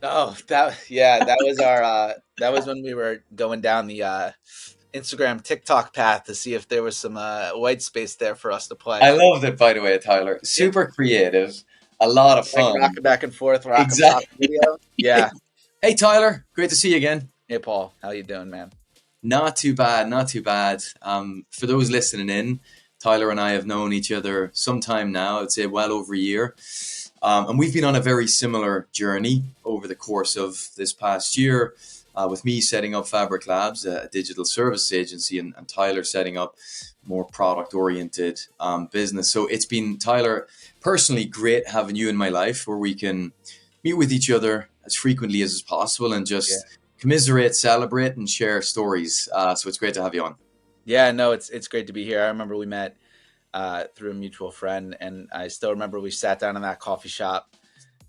Oh, that was our that was when we were going down the Instagram TikTok path to see if there was some white space there for us to play. I loved it, by the way, Tyler. Yeah, Super creative, a lot of like fun. rocking back and forth, rock pop Exactly. video. Yeah. Hey, Tyler, great to see you again. Hey Paul, how you doing, man? Not too bad, not too bad. For those listening in, Tyler and I have known each other some time now, I'd say well over a year. And we've been on a very similar journey over the course of this past year, with me setting up Fabric Labs, a digital service agency, and Tyler setting up more product oriented business. So it's been, Tyler, personally great having you in my life where we can meet with each other as frequently as is possible and Yeah. just commiserate, celebrate, and share stories. So it's great to have you on. Yeah, no, it's great to be here. I remember we met through a mutual friend, and I still remember we sat down in that coffee shop.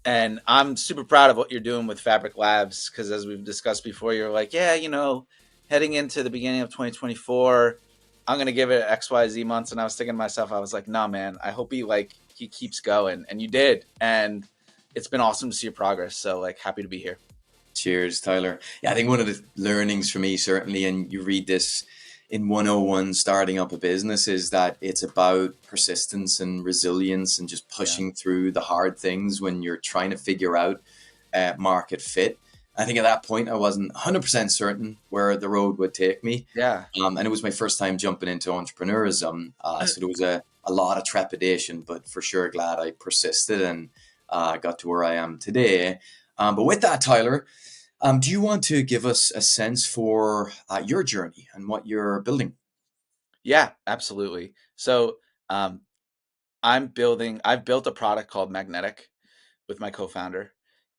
And I'm super proud of what you're doing with Fabric Labs because, as we've discussed before, you're like, yeah, heading into the beginning of 2024, I'm gonna give it XYZ months. And I was thinking to myself, I was like, nah, man, I hope he keeps going, and you did, and it's been awesome to see your progress. So like, happy to be here. Cheers, Tyler. Yeah, I think one of the learnings for me, certainly, and you read this in 101 starting up a business, is that it's about persistence and resilience and just Yeah, pushing through the hard things when you're trying to figure out market fit. I think at that point, I wasn't 100% certain where the road would take me. yeah. And it was my first time jumping into entrepreneurism. So there was a lot of trepidation, but for sure glad I persisted and got to where I am today. But with that, Tyler, do you want to give us a sense for your journey and what you're building? Yeah, absolutely. So, um, I've built a product called Magnetic with my co-founder.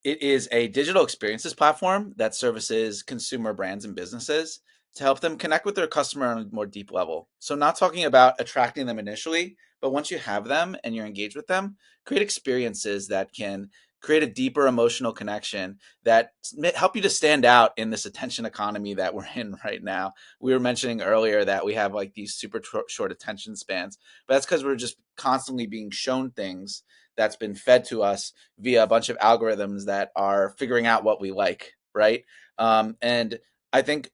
It is a digital experiences platform that services consumer brands and businesses to help them connect with their customer on a more deep level. So not talking about attracting them initially, but once you have them and you're engaged with them, create experiences that can create a deeper emotional connection that help you to stand out in this attention economy that we're in right now. We were mentioning earlier that we have like these super short attention spans, but that's because we're just constantly being shown things that's been fed to us via a bunch of algorithms that are figuring out what we like, right? And I think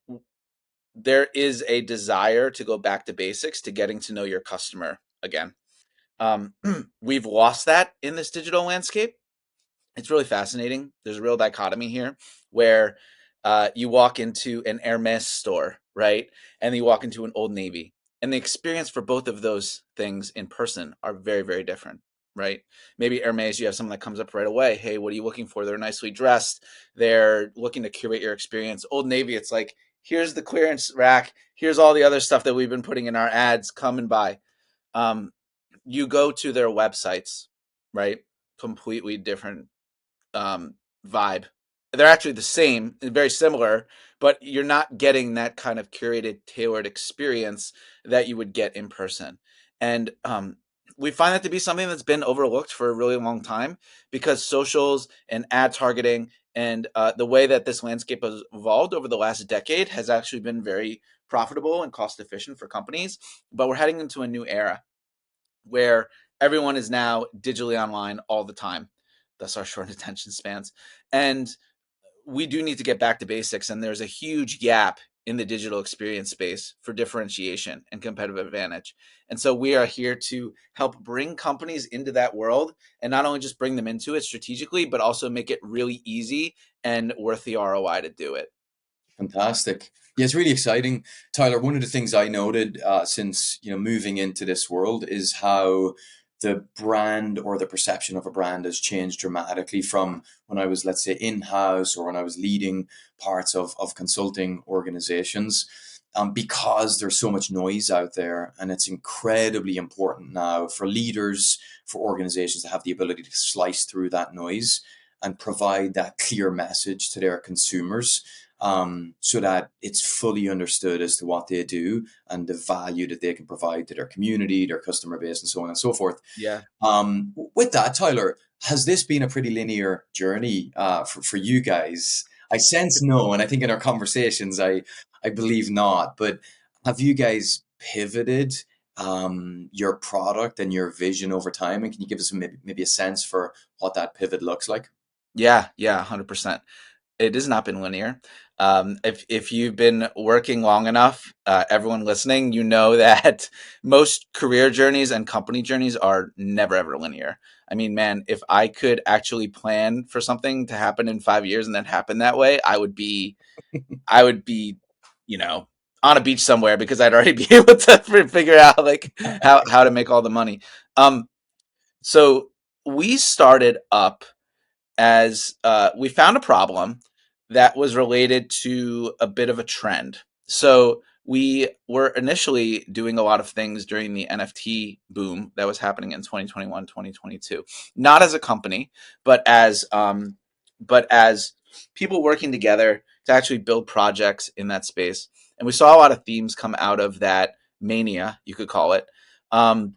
there is a desire to go back to basics to getting to know your customer again. Um, we've lost that in this digital landscape. It's really fascinating. There's a real dichotomy here where you walk into an Hermes store, right? And you walk into an Old Navy. And the experience for both of those things in person are very, very different, right? Maybe Hermes, you have someone that comes up right away. Hey, what are you looking for? They're nicely dressed. They're looking to curate your experience. Old Navy, it's like, here's the clearance rack. Here's all the other stuff that we've been putting in our ads. Come and buy. Um, you go to their websites, right? Completely different um, vibe. They're actually the same, very similar, but you're not getting that kind of curated, tailored experience that you would get in person. And we find that to be something that's been overlooked for a really long time because socials and ad targeting and the way that this landscape has evolved over the last decade has actually been very profitable and cost efficient for companies. But we're heading into a new era where everyone is now digitally online all the time. That's our short attention spans. And we do need to get back to basics. And there's a huge gap in the digital experience space for differentiation and competitive advantage. And so we are here to help bring companies into that world and not only just bring them into it strategically, but also make it really easy and worth the ROI to do it. Fantastic. Yeah, it's really exciting, Tyler. One of the things I noted since moving into this world is how the brand or the perception of a brand has changed dramatically from when I was, let's say, in house or when I was leading parts of consulting organizations. Because there's so much noise out there, and it's incredibly important now for leaders, for organizations to have the ability to slice through that noise and provide that clear message to their consumers, so that it's fully understood as to what they do and the value that they can provide to their community, their customer base, and so on and so forth. Yeah. With that, Tyler, has this been a pretty linear journey for you guys? I sense no, and I think in our conversations, I believe not. But have you guys pivoted your product and your vision over time? And can you give us maybe a sense for what that pivot looks like? Yeah, yeah, 100%. It has not been linear. If you've been working long enough, everyone listening, you know that most career journeys and company journeys are never ever linear. I mean, man, if I could actually plan for something to happen in 5 years and then happen that way, I would be, you know, on a beach somewhere because I'd already be able to figure out like how to make all the money. Um, so we started up as we found a problem that was related to a bit of a trend. So we were initially doing a lot of things during the NFT boom that was happening in 2021, 2022, not as a company, but as people working together to actually build projects in that space. And we saw a lot of themes come out of that mania, you could call it. A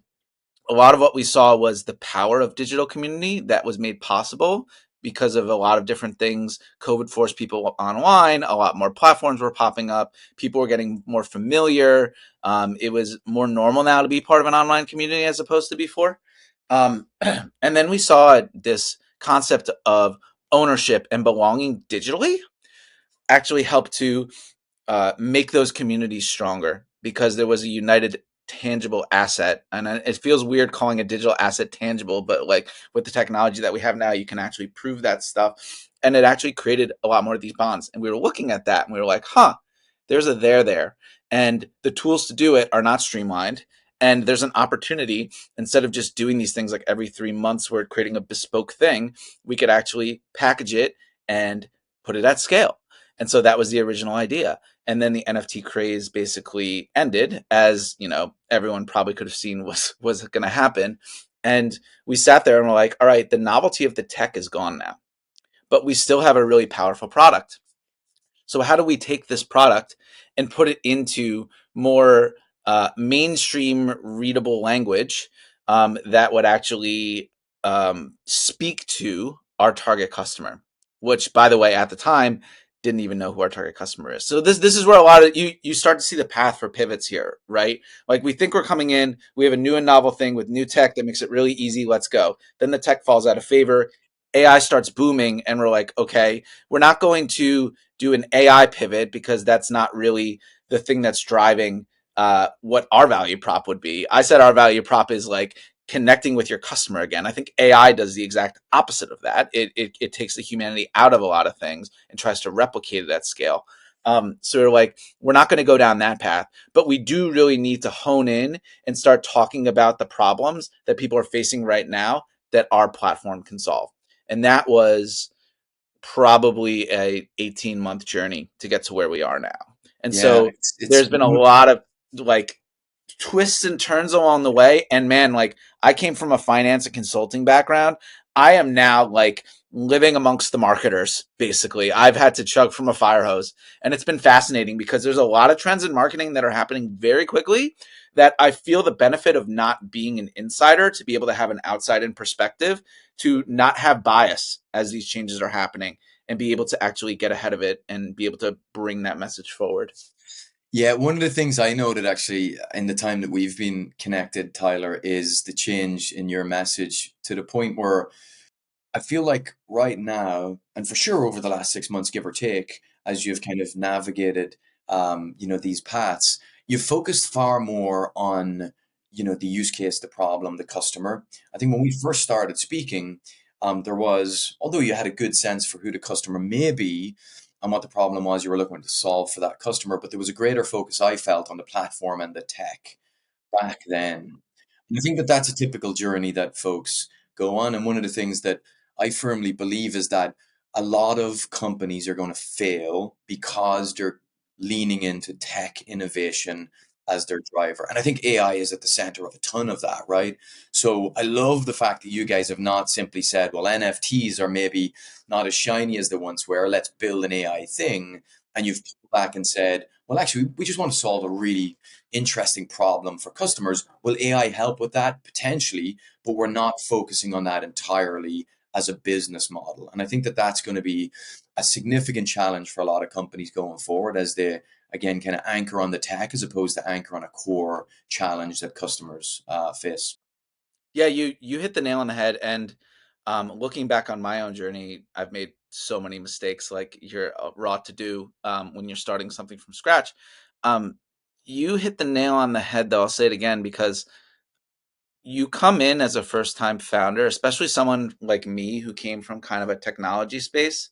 lot of what we saw was the power of digital community that was made possible because of a lot of different things. COVID forced people online. A lot more platforms were popping up. People were getting more familiar. It was more normal now to be part of an online community as opposed to before. And then we saw this concept of ownership and belonging digitally actually help to make those communities stronger because there was a united tangible asset. And it feels weird calling a digital asset tangible, but like with the technology that we have now, you can actually prove that stuff. And it actually created a lot more of these bonds. And we were looking at that and we were like, huh, there's a there. And the tools to do it are not streamlined. And there's an opportunity, instead of just doing these things like every 3 months, where creating a bespoke thing, we could actually package it and put it at scale. And so that was the original idea. And then the NFT craze basically ended, as you know, everyone probably could have seen was going to happen. And we sat there and we're like, all right, the novelty of the tech is gone now, but we still have a really powerful product. So how do we take this product and put it into more mainstream readable language that would actually speak to our target customer? Which, by the way, at the time, didn't even know who our target customer is. So this is where a lot of you start to see the path for pivots here, right? Like we think we're coming in, we have a new and novel thing with new tech that makes it really easy. Let's go. Then the tech falls out of favor. AI starts booming, and we're like, okay, we're not going to do an AI pivot because that's not really the thing that's driving what our value prop would be. I said our value prop is like connecting with your customer again. I think AI does the exact opposite of that. It takes the humanity out of a lot of things and tries to replicate it at scale. So we're like, we're not going to go down that path, but we do really need to hone in and start talking about the problems that people are facing right now that our platform can solve. And that was probably a 18-month journey to get to where we are now. And Yeah, so there's been a lot of like twists and turns along the way. And man, like I came from a finance and consulting background. I am now like living amongst the marketers, basically. I've had to chug from a fire hose. And it's been fascinating because there's a lot of trends in marketing that are happening very quickly that I feel the benefit of not being an insider to be able to have an outside in perspective, to not have bias as these changes are happening and be able to actually get ahead of it and be able to bring that message forward. Yeah, one of the things I noted actually in the time that we've been connected, Tyler, is the change in your message to the point where I feel like right now, and for sure over the last 6 months, give or take, as you've kind of navigated, these paths, you've focused far more on, the use case, the problem, the customer. I think when we first started speaking, there was, although you had a good sense for who the customer may be and what the problem was you were looking to solve for that customer, but there was a greater focus I felt on the platform and the tech back then. And I think that that's a typical journey that folks go on. And one of the things that I firmly believe is that a lot of companies are going to fail because they're leaning into tech innovation as their driver. And I think AI is at the center of a ton of that, right? So I love the fact that you guys have not simply said, well, NFTs are maybe not as shiny as they once were. Let's build an AI thing. And you've pulled back and said, well, actually, we just want to solve a really interesting problem for customers. Will AI help with that? Potentially, but we're not focusing on that entirely as a business model. And I think that that's going to be a significant challenge for a lot of companies going forward as they, again, kind of anchor on the tech as opposed to anchor on a core challenge that customers face. Yeah, you hit the nail on the head. And Looking back on my own journey, I've made so many mistakes, like you're raw to do when you're starting something from scratch. Um, you hit the nail on the head, though. I'll say it again because you come in as a first time founder, especially someone like me who came from kind of a technology space.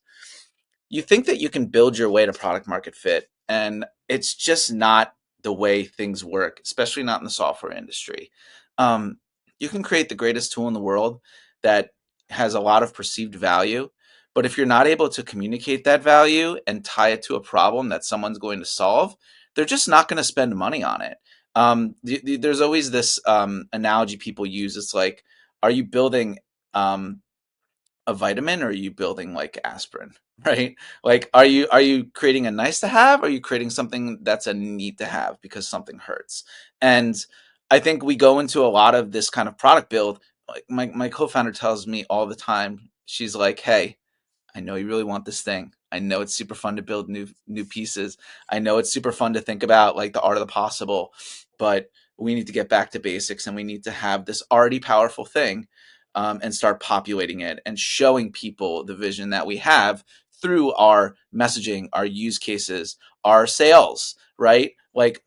You think that you can build your way to product market fit, and it's just not the way things work, especially not in the software industry. Um, you can create the greatest tool in the world that has a lot of perceived value, but if you're not able to communicate that value and tie it to a problem that someone's going to solve, they're just not going to spend money on it. There's always this analogy people use. It's like, are you building um, a vitamin or are you building like aspirin, right? Like, are you creating a nice to have, or are you creating something that's a need to have because something hurts? And I think we go into a lot of this kind of product build. Like my co-founder tells me all the time, she's like, hey, I know you really want this thing. I know it's super fun to build new pieces. I know it's super fun to think about like the art of the possible, but we need to get back to basics and we need to have this already powerful thing, and start populating it and showing people the vision that we have through our messaging, our use cases, our sales, right? Like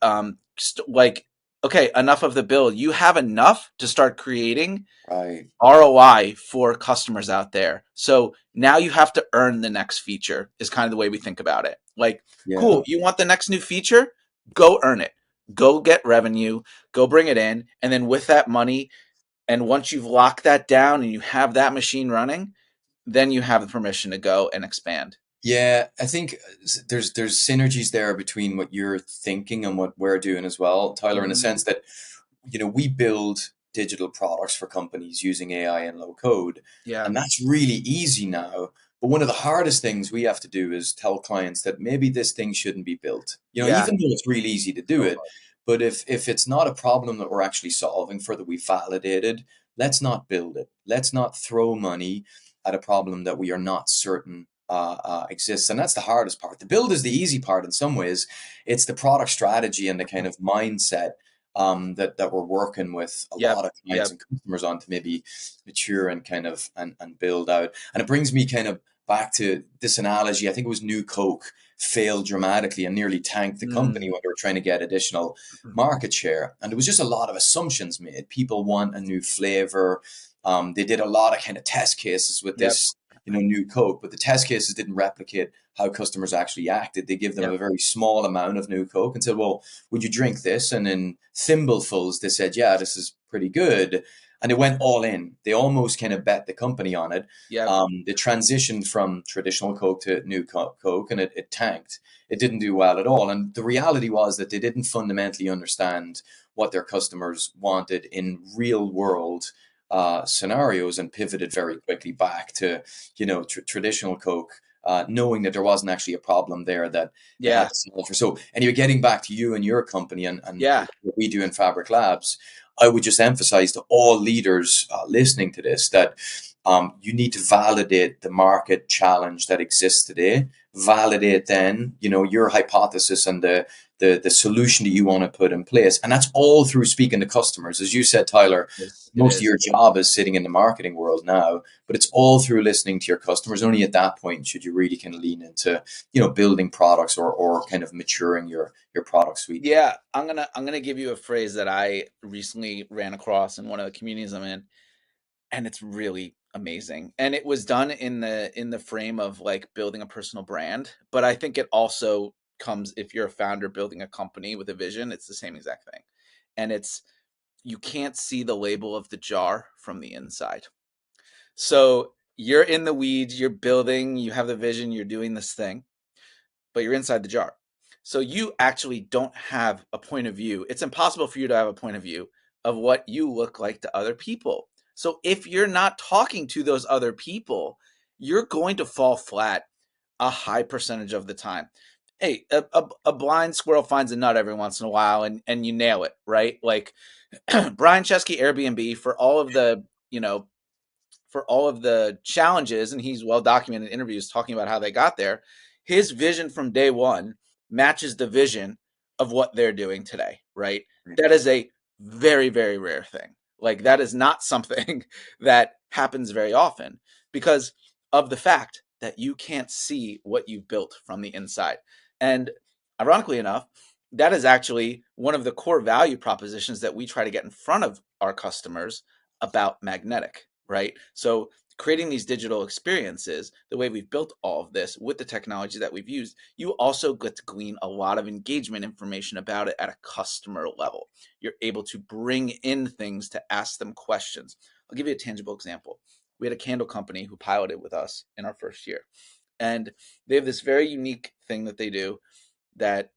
okay, enough of the build. You have enough to start creating Right. ROI for customers out there. So now you have to earn the next feature, is kind of the way we think about it. Like, cool, Yeah. you want the next new feature? Go earn it. Go get revenue, go bring it in. And then with that money, and once you've locked that down and you have that machine running, then you have the permission to go and expand. Yeah, I think there's synergies there between what you're thinking and what we're doing as well, Tyler, in the Mm-hmm. sense that we build digital products for companies using AI and low code, Yeah. and that's really easy now. But one of the hardest things we have to do is tell clients that maybe this thing shouldn't be built. Yeah. Even though it's really easy to do So it, hard. but if it's not a problem that we're actually solving for that we validated, let's not build it. Let's not throw money at a problem that we are not certain exists. And that's the hardest part. The build is the easy part in some ways. It's the product strategy and the kind of mindset that we're working with a Yep. lot of clients Yep. and customers on to maybe mature and kind of and build out. And it brings me kind of back to this analogy. I think it was New Coke failed dramatically and nearly tanked the company Mm. when they were trying to get additional market share. And there was just a lot of assumptions made. People want a new flavor. They did a lot of kind of test cases with Yep. this, new Coke, but the test cases didn't replicate how customers actually acted. They give them Yep. a very small amount of new Coke and said, "Well, would you drink this?" And in thimblefuls, they said, "Yeah, this is pretty good." And they went all in. They almost kind of bet the company on it. Yep. They transitioned from traditional Coke to new Coke, and it tanked. It didn't do well at all. And the reality was that they didn't fundamentally understand what their customers wanted in real world scenarios, and pivoted very quickly back to traditional Coke, knowing that there wasn't actually a problem there that they had Yeah. to solve for. So anyway, getting back to you and your company and Yeah. what we do in Fabric Labs, I would just emphasize to all leaders listening to this that you need to validate the market challenge that exists today. Validate then, your hypothesis and the solution that you want to put in place. And that's all through speaking to customers. As you said, Tyler, Yes, it most of is. your job is sitting in the marketing world now, but it's all through listening to your customers. Only at that point should you really kind of lean into, building products or kind of maturing your product suite. Yeah, I'm gonna give you a phrase that I recently ran across in one of the communities I'm in, and it's really amazing. And it was done in the frame of like building a personal brand, but I think it also comes if you're a founder building a company with a vision, it's the same exact thing. And it's, you can't see the label of the jar from the inside. So you're in the weeds, you're building, you have the vision, you're doing this thing, but you're inside the jar. So you actually don't have a point of view. It's impossible for you to have a point of view of what you look like to other people. So if you're not talking to those other people, you're going to fall flat a high percentage of the time. Hey, a blind squirrel finds a nut every once in a while, and you nail it, right? Like Brian Chesky Airbnb, for all of the challenges, and he's well documented in interviews talking about how they got there, his vision from day one matches the vision of what they're doing today, right? That is a very, very rare thing. Like that is not something that happens very often because of the fact that you can't see what you've built from the inside. And ironically enough, that is actually one of the core value propositions that we try to get in front of our customers about magnetic, right? So creating these digital experiences, the way we've built all of this with the technology that we've used, you also get to glean a lot of engagement information about it at a customer level. You're able to bring in things to ask them questions. I'll give you a tangible example. We had a candle company who piloted with us in our first year, and they have this very unique thing that they do that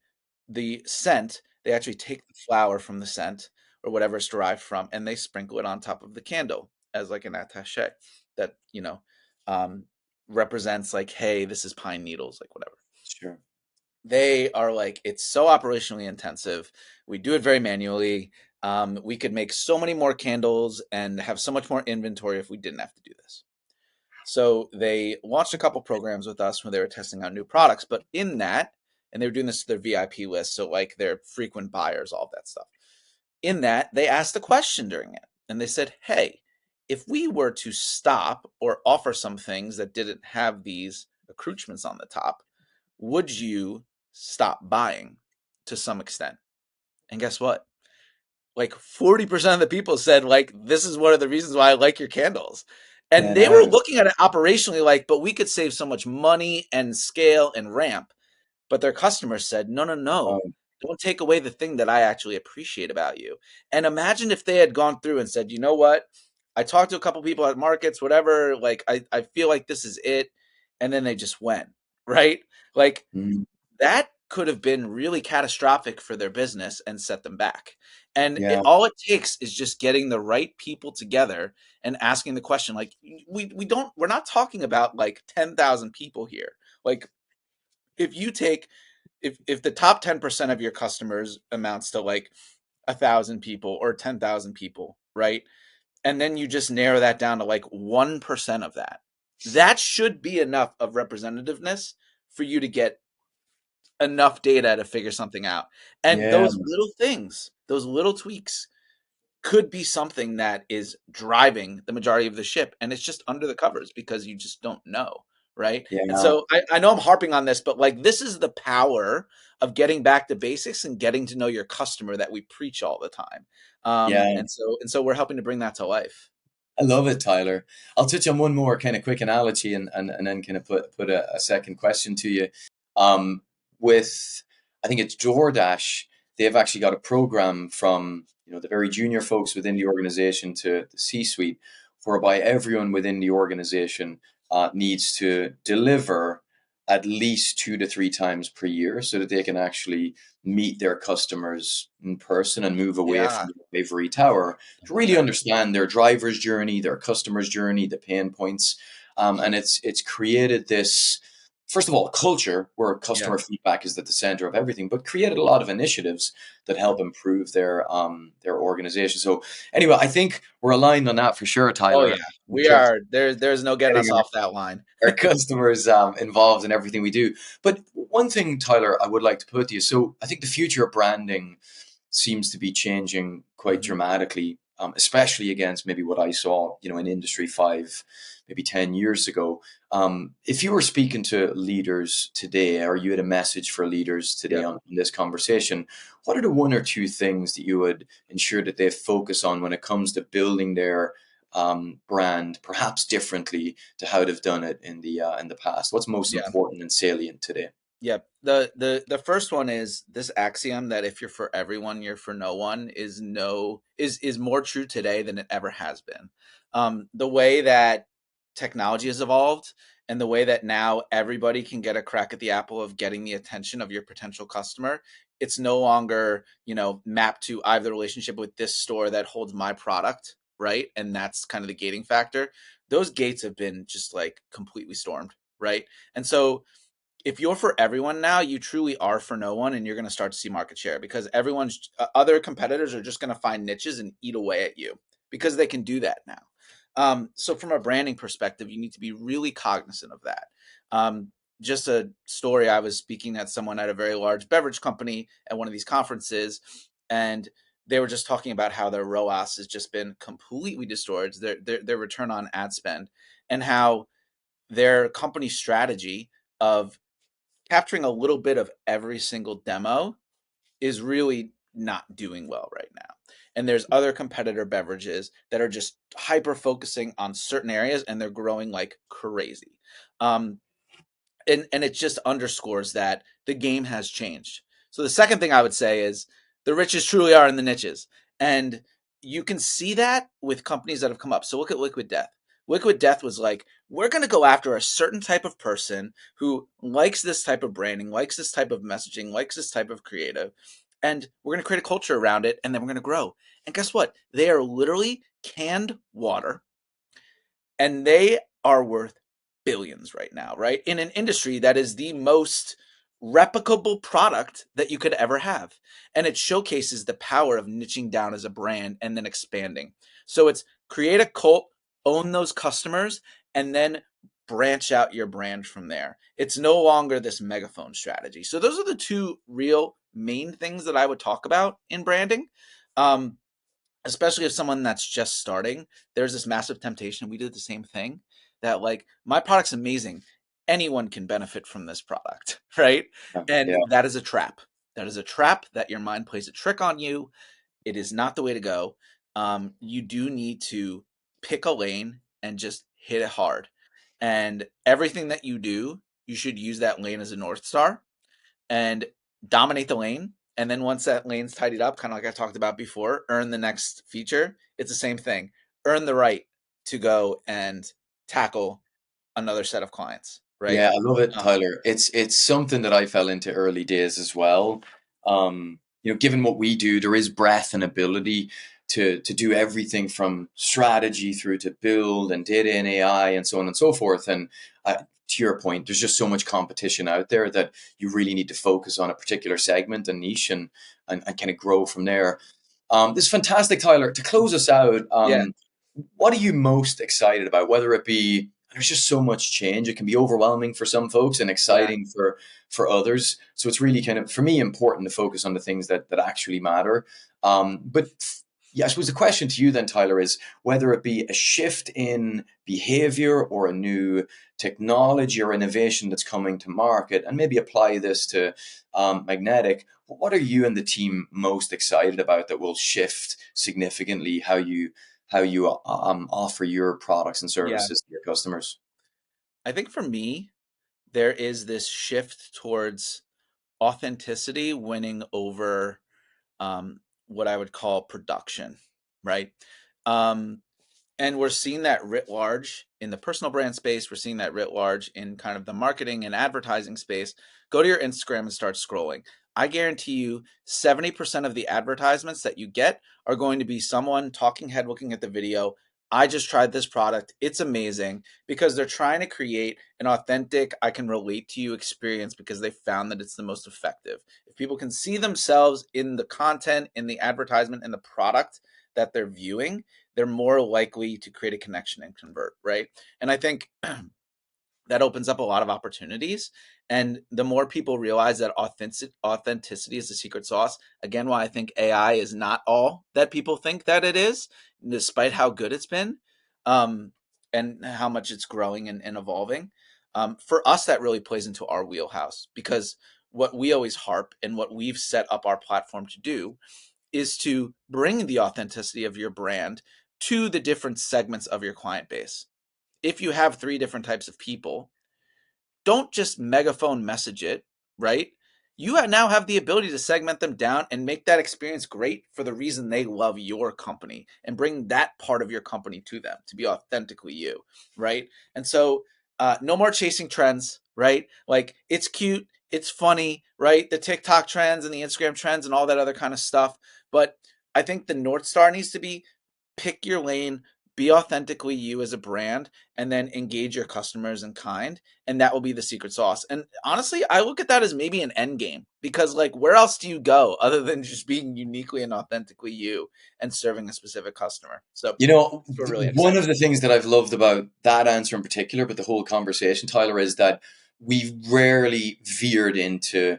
the scent, they actually take the flower from the scent or whatever it's derived from, and they sprinkle it on top of the candle as like an attache that, um, represents like, hey, this is pine needles, like whatever. Sure. They are like, it's so operationally intensive. We do it very manually. We could make so many more candles and have so much more inventory if we didn't have to do this. So they launched a couple programs with us when they were testing out new products. But in that, and they were doing this to their VIP list, so like their frequent buyers, all of that stuff. In that, they asked a question during it, and they said, "Hey, if we were to stop or offer some things that didn't have these accoutrements on the top, would you stop buying to some extent?" And guess what? Like 40% of the people said, like, this is one of the reasons why I like your candles. And they were Yeah. looking at it operationally like, but we could save so much money and scale and ramp. But their customers said, no, no, no. Um, Don't take away the thing that I actually appreciate about you. And imagine if they had gone through and said, you know what? I talked to a couple people at markets, whatever. Like, I feel like this is it. And then they just went, right? Like, mm, that could have been really catastrophic for their business and set them back. And yeah. all it takes is just getting the right people together and asking the question. Like we're not talking about like 10,000 people here. Like if you take if the top 10% of your customers amounts to like 1,000 people or 10,000 people, right? And then you just narrow that down to like 1% of that. That should be enough of representativeness for you to get enough data to figure something out. And Yeah. those little things, those little tweaks could be something that is driving the majority of the ship. And it's just under the covers because you just don't know. Right. And Yeah. so I know I'm harping on this, but like this is the power of getting back to basics and getting to know your customer that we preach all the time. Yeah. And so we're helping to bring that to life. I love it, Tyler. I'll touch on one more kind of quick analogy and then kind of put a second question to you. Um, with I think it's DoorDash, they've actually got a program from the very junior folks within the organization to the C-suite, whereby everyone within the organization needs to deliver at least 2 to 3 times per year so that they can actually meet their customers in person and move away Yeah. from the ivory tower to really Exactly. understand their driver's journey, their customer's journey, the pain points, and it's created this first of all culture where Yeah. customer feedback is at the center of everything, but created a lot of initiatives that help improve their organization. So anyway, I think we're aligned on that for sure, Oh Tyler. yeah. In We terms of are there's no getting getting us off that line. our customers involved in everything we do. But one thing, Tyler, I would like to put to you. So I think the future of branding seems to be changing quite Mhm. dramatically, especially against maybe what I saw, in industry 5, maybe 10 years ago. If you were speaking to leaders today, or you had a message for leaders today Yep. on this conversation, what are the one or two things that you would ensure that they focus on when it comes to building their brand, perhaps differently to how they've done it in the past? What's most Yeah. important and salient today? Yep. The first one is this axiom that if you're for everyone, you're for no one is no is more true today than it ever has been. The way that technology has evolved and the way that now everybody can get a crack at the apple of getting the attention of your potential customer, it's no longer, mapped to I have the relationship with this store that holds my product, right? And that's kind of the gating factor. Those gates have been just like completely stormed, right? And so if you're for everyone now, you truly are for no one, and you're going to start to see market share because everyone's other competitors are just going to find niches and eat away at you because they can do that now. So from a branding perspective, you need to be really cognizant of that. Um, just a story: I was speaking at someone at a very large beverage company at one of these conferences, and they were just talking about how their ROAS has just been completely destroyed, their return on ad spend, and how their company strategy of capturing a little bit of every single demo is really not doing well right now. And there's other competitor beverages that are just hyper focusing on certain areas and they're growing like crazy. Um, and it just underscores that the game has changed. So the second thing I would say is the riches truly are in the niches, and you can see that with companies that have come up. So look at Liquid Death. Liquid Death was like, we're going to go after a certain type of person who likes this type of branding, likes this type of messaging, likes this type of creative, and we're going to create a culture around it, and then we're going to grow. And guess what? They are literally canned water and they are worth billions right now, right? In an industry that is the most replicable product that you could ever have. And it showcases the power of niching down as a brand and then expanding. So it's create a cult, own those customers, and then branch out your brand from there. It's no longer this megaphone strategy. So those are the two real main things that I would talk about in branding. Um, Especially if someone that's just starting, there's this massive temptation. We did the same thing that like my product's amazing. Anyone can benefit from this product, right? And Yeah. that is a trap. That is a trap that your mind plays a trick on you. It is not the way to go. You do need to pick a lane and just hit it hard. And everything that you do, you should use that lane as a North Star and dominate the lane. And then once that lane's tidied up, kind of like I talked about before, earn the next feature. It's the same thing. Earn the right to go and tackle another set of clients, right? Yeah, I love it, Um, Tyler. It's something that I fell into early days as well. Given what we do, there is breadth and ability to do everything from strategy through to build and data and AI and so on and so forth. And to your point, there's just so much competition out there that you really need to focus on a particular segment and niche and kind of grow from there. This is fantastic, Tyler. To close us out, yeah, what are you most excited about? Whether it be there's just so much change, it can be overwhelming for some folks and yeah, exciting for others. So it's really kind of for me important to focus on the things that actually matter. But yeah, I suppose the question to you then, Tyler, is whether it be a shift in behavior or a new technology or innovation that's coming to market, and maybe apply this to magnetic. What are you and the team most excited about that will shift significantly how you offer your products and yeah. services to your customers? I think for me, there is this shift towards authenticity winning over what I would call production, right? Um, And we're seeing that writ large in the personal brand space. We're seeing that writ large in kind of the marketing and advertising space. Go to your Instagram and start scrolling. I guarantee you 70% of the advertisements that you get are going to be someone talking head looking at the video. I just tried this product. It's amazing because they're trying to create an authentic, I can relate to you experience because they found that it's the most effective. If people can see themselves in the content, in the advertisement, in the product that they're viewing, they're more likely to create a connection and convert, right? And I think that opens up a lot of opportunities. And the more people realize that authenticity is the secret sauce, again, why I think AI is not all that people think that it is, despite how good it's been um, and how much it's growing and evolving. For us, that really plays into our wheelhouse because what we always harp and what we've set up our platform to do is to bring the authenticity of your brand to the different segments of your client base. If you have three different types of people, don't just megaphone message it, right? You now have the ability to segment them down and make that experience great for the reason they love your company and bring that part of your company to them to be authentically you, right? And so, no more chasing trends, right? Like it's cute, it's funny, right? The TikTok trends and the Instagram trends and all that other kind of stuff. But I think the North Star needs to be pick your lane, be authentically you as a brand, and then engage your customers in kind, and that will be the secret sauce. And honestly, I look at that as maybe an end game because like where else do you go other than just being uniquely and authentically you and serving a specific customer? So we're really One excited. of the things that I've loved about that answer in particular, but the whole conversation, Tyler, is that we've rarely veered into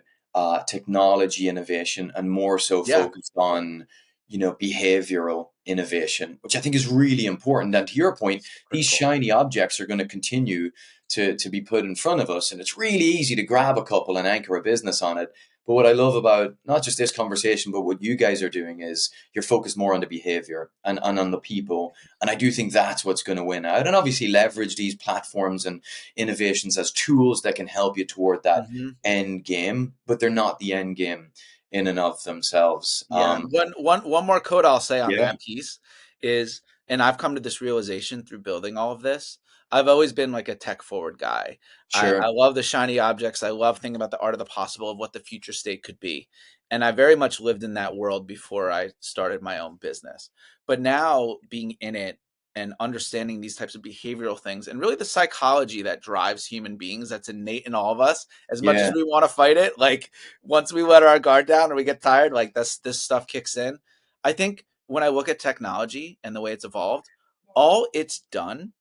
technology innovation and more so Yeah. focused on behavioral innovation, which I think is really important. And to your point, It's these critical. shiny objects are going to continue to be put in front of us. And it's really easy to grab a couple and anchor a business on it. But what I love about not just this conversation, but what you guys are doing is you're focused more on the behavior and on the people. And I do think that's what's going to win out. And obviously leverage these platforms and innovations as tools that can help you toward that Hmm. end game, but they're not the end game in and of themselves. Yeah. One more quote I'll say on Yeah, that piece is, and I've come to this realization through building all of this. I've always been like a tech forward guy. I sure. love the shiny objects. I love thinking about the art of the possible of what the future state could be. And I very much lived in that world before I started my own business. But now being in it and understanding these types of behavioral things and really the psychology that drives human beings that's innate in all of us, as much as Yeah, we want to fight it, like once we let our guard down or we get tired, like this stuff kicks in. I think when I look at technology and the way it's evolved, all it's done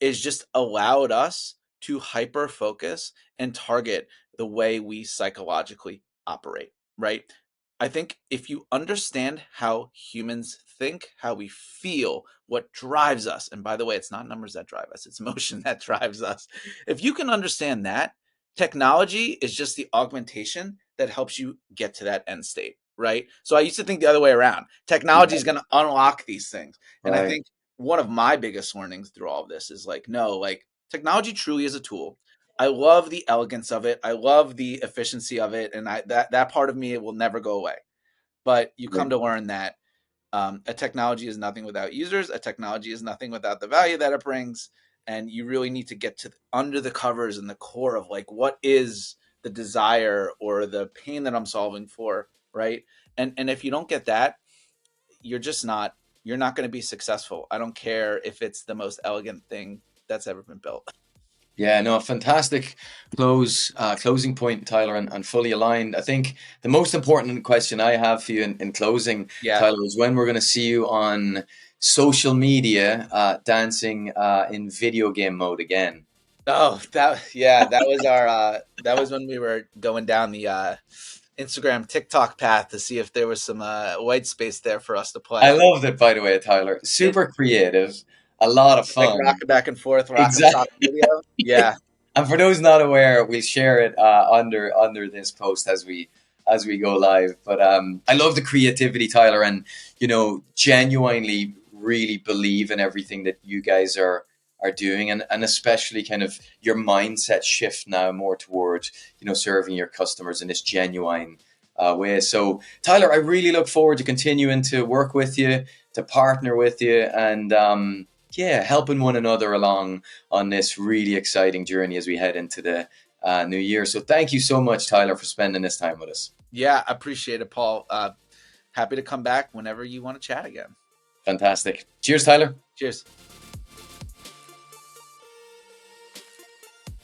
is just allowed us to hyper focus and target the way we psychologically operate, right? I think if you understand how humans think, how we feel, what drives us, and by the way, it's not numbers that drive us, it's emotion that drives us. If you can understand that, technology is just the augmentation that helps you get to that end state, right? So I used to think the other way around. Technology yeah, is going to unlock these things. And I right. think one of my biggest learnings through all of this is like, no, like technology truly is a tool. I love the elegance of it. I love the efficiency of it, and that part of me will never go away. But you come Right. to learn that a technology is nothing without users. A technology is nothing without the value that it brings, and you really need to get to under the covers and the core of like what is the desire or the pain that I'm solving for, right? And if you don't get that, you're just not you're not going to be successful. I don't care if it's the most elegant thing that's ever been built. Yeah, no, fantastic closing point, Tyler, and fully aligned. I think the most important question I have for you in closing, Yeah. Tyler, is when we're going to see you on social media dancing in video game mode again. Oh, that was our that was when we were going down the Instagram TikTok path to see if there was some white space there for us to I play. loved it, by the way, Tyler. It Super creative, a lot of like fun. rocking back and forth, rocking Exactly. soccer video. Yeah. And for those not aware, we'll share it under this post as we go live. But I love the creativity, Tyler, and genuinely really believe in everything that you guys are doing, and especially kind of your mindset shift now more towards serving your customers in this genuine way. So, Tyler, I really look forward to continuing to work with you, to partner with you, and yeah, helping one another along on this really exciting journey as we head into the new year. So thank you so much, Tyler, for spending this time with us. Yeah, I appreciate it, Paul. Happy to come back whenever you want to chat again. Fantastic. Cheers, Tyler. Cheers.